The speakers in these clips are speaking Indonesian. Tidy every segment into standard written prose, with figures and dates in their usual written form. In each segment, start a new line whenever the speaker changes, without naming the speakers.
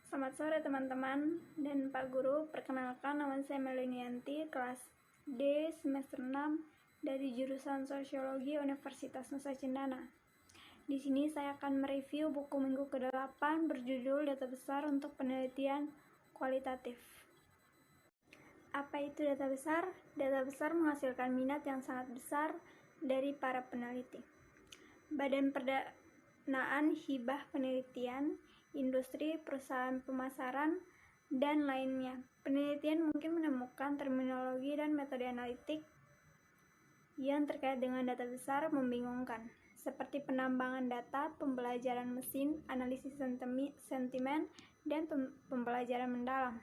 Selamat sore teman-teman dan Pak Guru. Perkenalkan, nama saya Melinianti, kelas D semester 6 dari jurusan Sosiologi Universitas Nusa Cendana. Di sini saya akan mereview buku minggu ke-8 berjudul Data Besar untuk Penelitian Kualitatif. Apa itu data besar? Data besar menghasilkan minat yang sangat besar dari para peneliti. Badan Pendanaan Hibah Penelitian, industri, perusahaan pemasaran, dan lainnya. Penelitian mungkin menemukan terminologi dan metode analitik yang terkait dengan data besar membingungkan, seperti penambangan data, pembelajaran mesin, analisis sentimen, dan pembelajaran mendalam.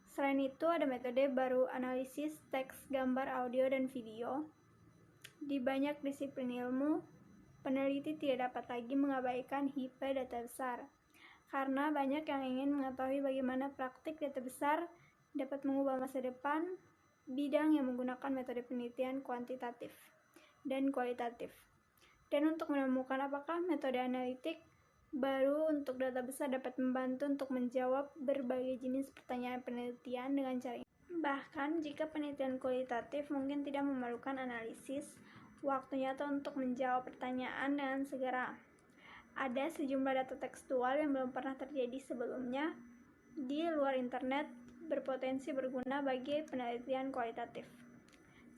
Selain itu, ada metode baru analisis teks, gambar, audio, dan video. Di banyak disiplin ilmu, peneliti tidak dapat lagi mengabaikan HIPA data besar, karena banyak yang ingin mengetahui bagaimana praktik data besar dapat mengubah masa depan bidang yang menggunakan metode penelitian kuantitatif dan kualitatif. Dan untuk menemukan apakah metode analitik baru untuk data besar dapat membantu untuk menjawab berbagai jenis pertanyaan penelitian dengan cara ini. Bahkan jika penelitian kualitatif mungkin tidak memerlukan analisis, waktu nyata untuk menjawab pertanyaan dengan segera. Ada sejumlah data tekstual yang belum pernah terjadi sebelumnya di luar internet berpotensi berguna bagi penelitian kualitatif.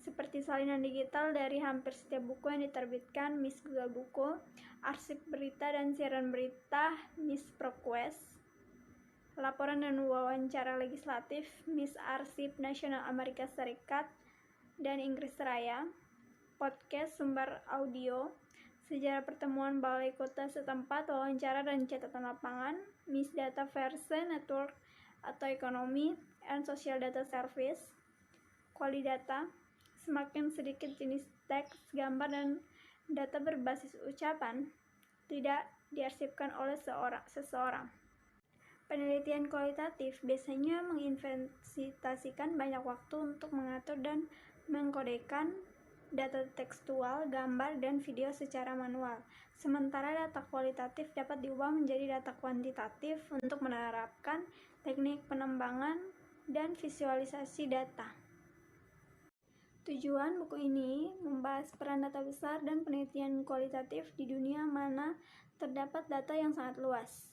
Seperti salinan digital dari hampir setiap buku yang diterbitkan Miss Google Buku, arsip berita dan siaran berita Miss ProQuest, laporan dan wawancara legislatif Miss Arsip Nasional Amerika Serikat dan Inggris Raya, podcast sumber audio, sejarah pertemuan balai kota setempat, wawancara dan catatan lapangan, Miss Data Verse Network atau Ekonomi and Social Data Service, Kualidata. Semakin sedikit jenis teks, gambar, dan data berbasis ucapan tidak diarsipkan oleh seseorang. Penelitian kualitatif biasanya menginvestasikan banyak waktu untuk mengatur dan mengkodekan data tekstual, gambar, dan video secara manual. Sementara data kualitatif dapat diubah menjadi data kuantitatif untuk menerapkan teknik penembangan dan visualisasi data. Tujuan buku ini membahas peran data besar dan penelitian kualitatif di dunia mana terdapat data yang sangat luas.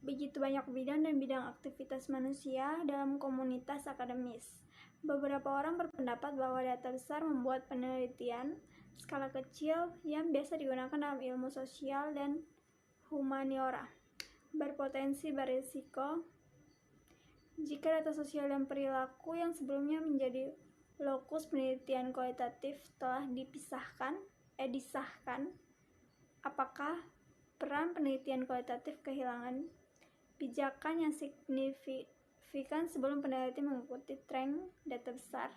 Begitu banyak bidang dan bidang aktivitas manusia dalam komunitas akademis. Beberapa orang berpendapat bahwa data besar membuat penelitian skala kecil yang biasa digunakan dalam ilmu sosial dan humaniora berpotensi berisiko jika data sosial dan perilaku yang sebelumnya menjadi lokus penelitian kualitatif telah disahkan. Apakah peran penelitian kualitatif kehilangan pijakan yang signifikan sebelum peneliti mengikuti tren data besar?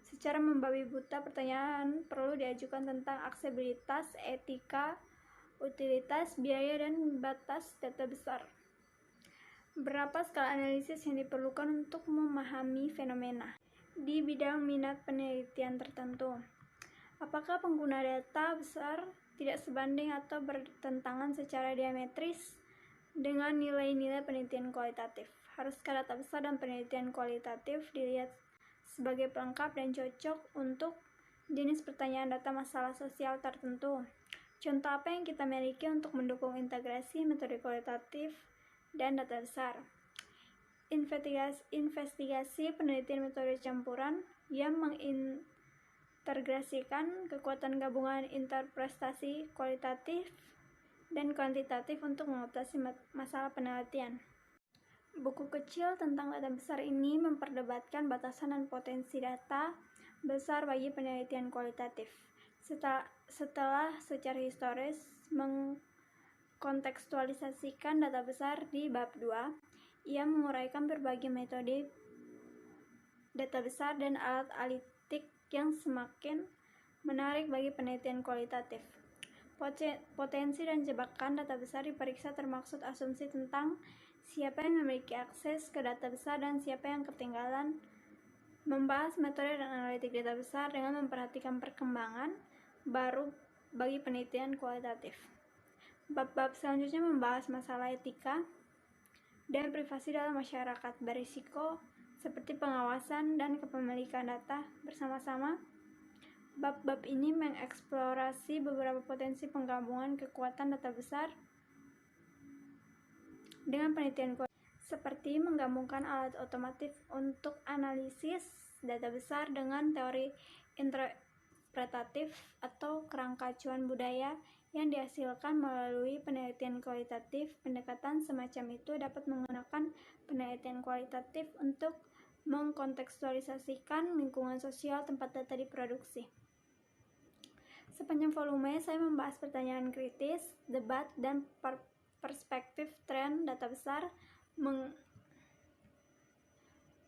Secara membabi buta, pertanyaan perlu diajukan tentang aksesibilitas, etika, utilitas, biaya, dan batas data besar. Berapa skala analisis yang diperlukan untuk memahami fenomena di bidang minat penelitian tertentu? Apakah pengguna data besar tidak sebanding atau bertentangan secara diametris dengan nilai-nilai penelitian kualitatif? Haruskah data besar dan penelitian kualitatif dilihat sebagai pelengkap dan cocok untuk jenis pertanyaan data masalah sosial tertentu? Contoh apa yang kita miliki untuk mendukung integrasi metode kualitatif dan data besar? Investigasi penelitian metode campuran yang mengintegrasikan kekuatan gabungan interpretasi kualitatif dan kuantitatif untuk mengatasi masalah penelitian. Buku kecil tentang data besar ini memperdebatkan batasan dan potensi data besar bagi penelitian kualitatif. Setelah secara historis mengkontekstualisasikan data besar di bab 2, ia menguraikan berbagai metode data besar dan alat analitik yang semakin menarik bagi penelitian kualitatif. Potensi dan jebakan data besar diperiksa termaksud asumsi tentang siapa yang memiliki akses ke data besar dan siapa yang ketinggalan. Membahas metode dan analitik data besar dengan memperhatikan perkembangan baru bagi penelitian kualitatif. Bab-bab selanjutnya membahas masalah etika, dan privasi dalam masyarakat berisiko seperti pengawasan dan kepemilikan data bersama-sama. Bab-bab ini mengeksplorasi beberapa potensi penggabungan kekuatan data besar dengan penelitian seperti menggabungkan alat otomatis untuk analisis data besar dengan teori interpretatif atau kerangka acuan budaya yang dihasilkan melalui penelitian kualitatif. Pendekatan semacam itu dapat menggunakan penelitian kualitatif untuk mengkontekstualisasikan lingkungan sosial tempat data diproduksi. Sepanjang volume, saya membahas pertanyaan kritis, debat, dan perspektif tren data besar.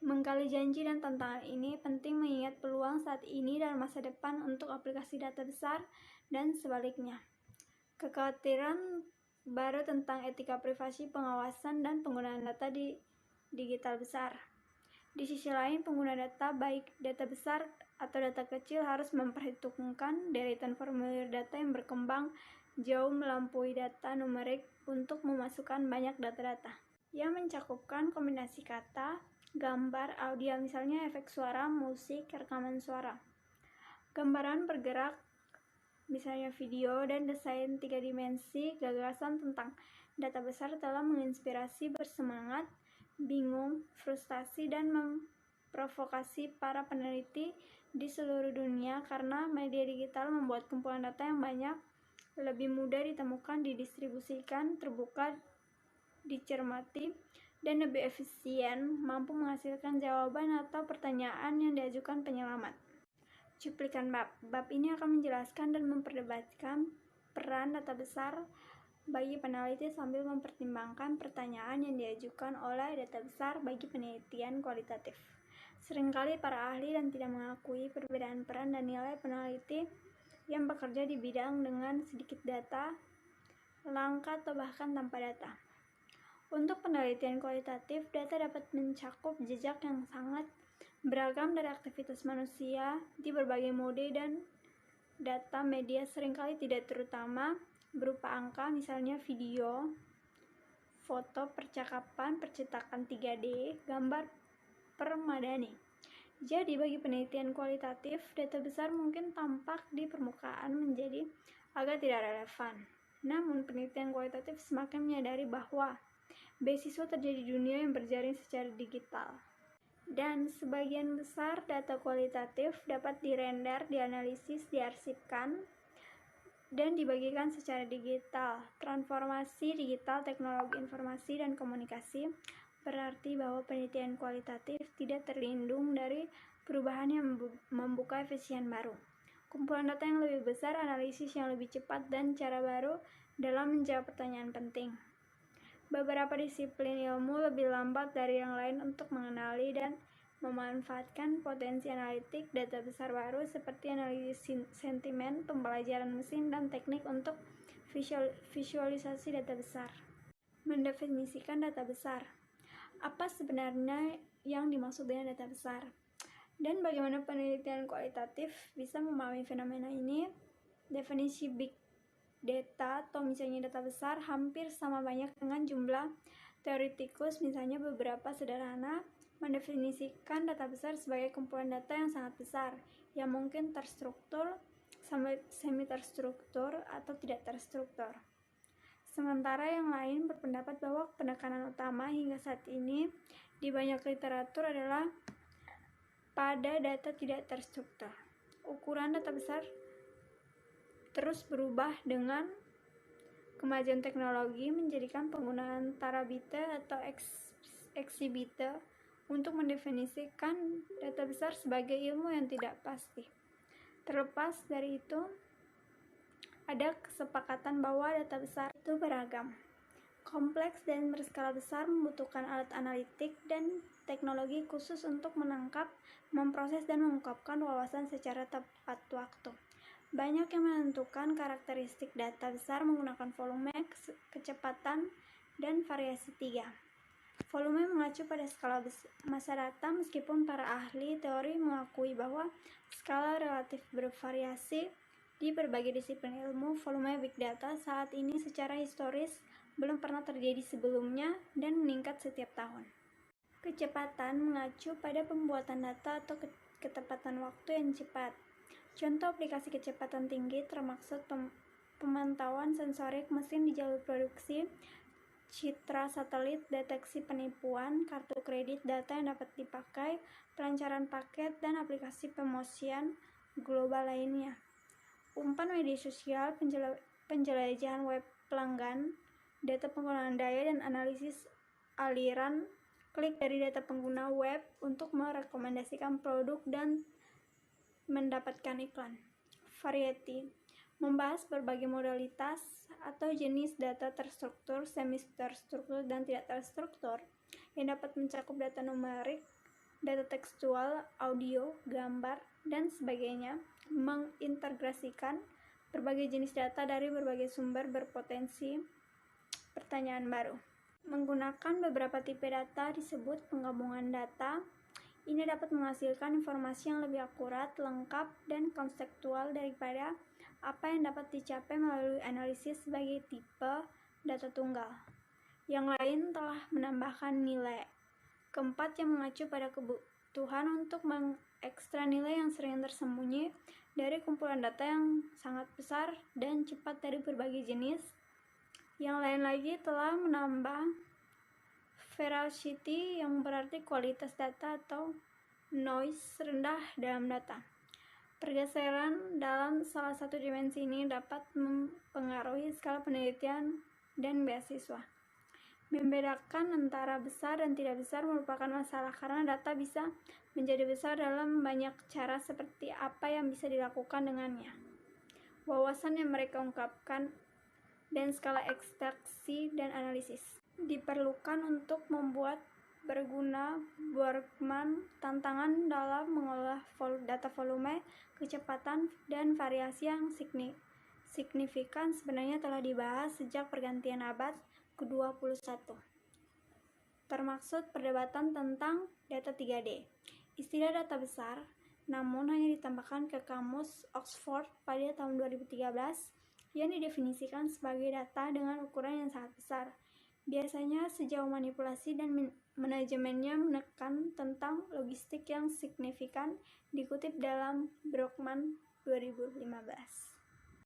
Menggali janji dan tantangan ini penting mengingat peluang saat ini dan masa depan untuk aplikasi data besar dan sebaliknya. Kekhawatiran baru tentang etika privasi, pengawasan, dan penggunaan data di digital besar. Di sisi lain, pengguna data, baik data besar atau data kecil, harus memperhitungkan deretan formulir data yang berkembang jauh melampaui data numerik untuk memasukkan banyak data-data yang mencakupkan kombinasi kata, gambar, audio, misalnya efek suara, musik, rekaman suara, gambaran bergerak, misalnya video, dan desain 3 dimensi. Gagasan tentang data besar telah menginspirasi bersemangat, bingung, frustasi, dan memprovokasi para peneliti di seluruh dunia karena media digital membuat kumpulan data yang banyak lebih mudah ditemukan, didistribusikan, terbuka, dicermati, dan lebih efisien, mampu menghasilkan jawaban atau pertanyaan yang diajukan penyelamat. Cuplikan bab. Bab ini akan menjelaskan dan memperdebatkan peran data besar bagi peneliti sambil mempertimbangkan pertanyaan yang diajukan oleh data besar bagi penelitian kualitatif. Seringkali para ahli dan tidak mengakui perbedaan peran dan nilai peneliti yang bekerja di bidang dengan sedikit data, langka, atau bahkan tanpa data. Untuk penelitian kualitatif, data dapat mencakup jejak yang sangat beragam dari aktivitas manusia di berbagai mode, dan data media seringkali tidak terutama berupa angka, misalnya video, foto, percakapan, percetakan 3D, gambar permadani. Jadi bagi penelitian kualitatif, data besar mungkin tampak di permukaan menjadi agak tidak relevan. Namun penelitian kualitatif semakin menyadari bahwa beasiswa terjadi di dunia yang berjaring secara digital. Dan sebagian besar data kualitatif dapat dirender, dianalisis, diarsipkan, dan dibagikan secara digital. Transformasi digital, teknologi informasi dan komunikasi berarti bahwa penelitian kualitatif tidak terlindung dari perubahan yang membuka efisien baru. Kumpulan data yang lebih besar, analisis yang lebih cepat, dan cara baru dalam menjawab pertanyaan penting. Beberapa disiplin ilmu lebih lambat dari yang lain untuk mengenali dan memanfaatkan potensi analitik data besar baru seperti analisis sentimen, pembelajaran mesin, dan teknik untuk visualisasi data besar. Mendefinisikan data besar. Apa sebenarnya yang dimaksud dengan data besar? Dan bagaimana penelitian kualitatif bisa memahami fenomena ini? Definisi big data atau misalnya data besar hampir sama banyak dengan jumlah teoretikus. Misalnya beberapa sederhana mendefinisikan data besar sebagai kumpulan data yang sangat besar yang mungkin terstruktur, semi terstruktur, atau tidak terstruktur. Sementara yang lain berpendapat bahwa penekanan utama hingga saat ini di banyak literatur adalah pada data tidak terstruktur. Ukuran data besar terus berubah dengan kemajuan teknologi, menjadikan penggunaan terabite atau exibite untuk mendefinisikan data besar sebagai ilmu yang tidak pasti. Terlepas dari itu, ada kesepakatan bahwa data besar itu beragam, kompleks, dan berskala besar, membutuhkan alat analitik dan teknologi khusus untuk menangkap, memproses, dan mengungkapkan wawasan secara tepat waktu. Banyak yang menentukan karakteristik data besar menggunakan volume, kecepatan, dan variasi 3. Volume mengacu pada skala massa data, meskipun para ahli teori mengakui bahwa skala relatif bervariasi di berbagai disiplin ilmu. Volume big data saat ini secara historis belum pernah terjadi sebelumnya dan meningkat setiap tahun. Kecepatan mengacu pada pembuatan data atau ketepatan waktu yang cepat. Contoh aplikasi kecepatan tinggi termaksud pemantauan sensorik mesin di jalur produksi, citra satelit, deteksi penipuan, kartu kredit, data yang dapat dipakai, pelancaran paket, dan aplikasi pemosian global lainnya. Umpan media sosial, penjelajahan web pelanggan, data penggunaan daya, dan analisis aliran klik dari data pengguna web untuk merekomendasikan produk dan mendapatkan iklan. Variety membahas berbagai modalitas atau jenis data terstruktur, semi-terstruktur, dan tidak terstruktur yang dapat mencakup data numerik, data tekstual, audio, gambar, dan sebagainya, mengintegrasikan berbagai jenis data dari berbagai sumber berpotensi pertanyaan baru. Menggunakan beberapa tipe data disebut penggabungan data. Ini dapat menghasilkan informasi yang lebih akurat, lengkap, dan konseptual daripada apa yang dapat dicapai melalui analisis sebagai tipe data tunggal. Yang lain telah menambahkan nilai. Keempat, yang mengacu pada kebutuhan untuk mengekstra nilai yang sering tersembunyi dari kumpulan data yang sangat besar dan cepat dari berbagai jenis. Yang lain lagi telah menambah veracity, yang berarti kualitas data atau noise rendah dalam data. Pergeseran dalam salah satu dimensi ini dapat mempengaruhi skala penelitian dan beasiswa. Membedakan antara besar dan tidak besar merupakan masalah karena data bisa menjadi besar dalam banyak cara seperti apa yang bisa dilakukan dengannya, wawasan yang mereka ungkapkan, dan skala ekstraksi dan analisis diperlukan untuk membuat berguna Borgman. Tantangan dalam mengolah data volume, kecepatan, dan variasi yang signifikan sebenarnya telah dibahas sejak pergantian abad ke-21. Termaksud perdebatan tentang data 3D. Istilah data besar namun hanya ditambahkan ke kamus Oxford pada tahun 2013 yang didefinisikan sebagai data dengan ukuran yang sangat besar. Biasanya sejauh manipulasi dan manajemennya menekan tentang logistik yang signifikan, dikutip dalam Brockman 2015.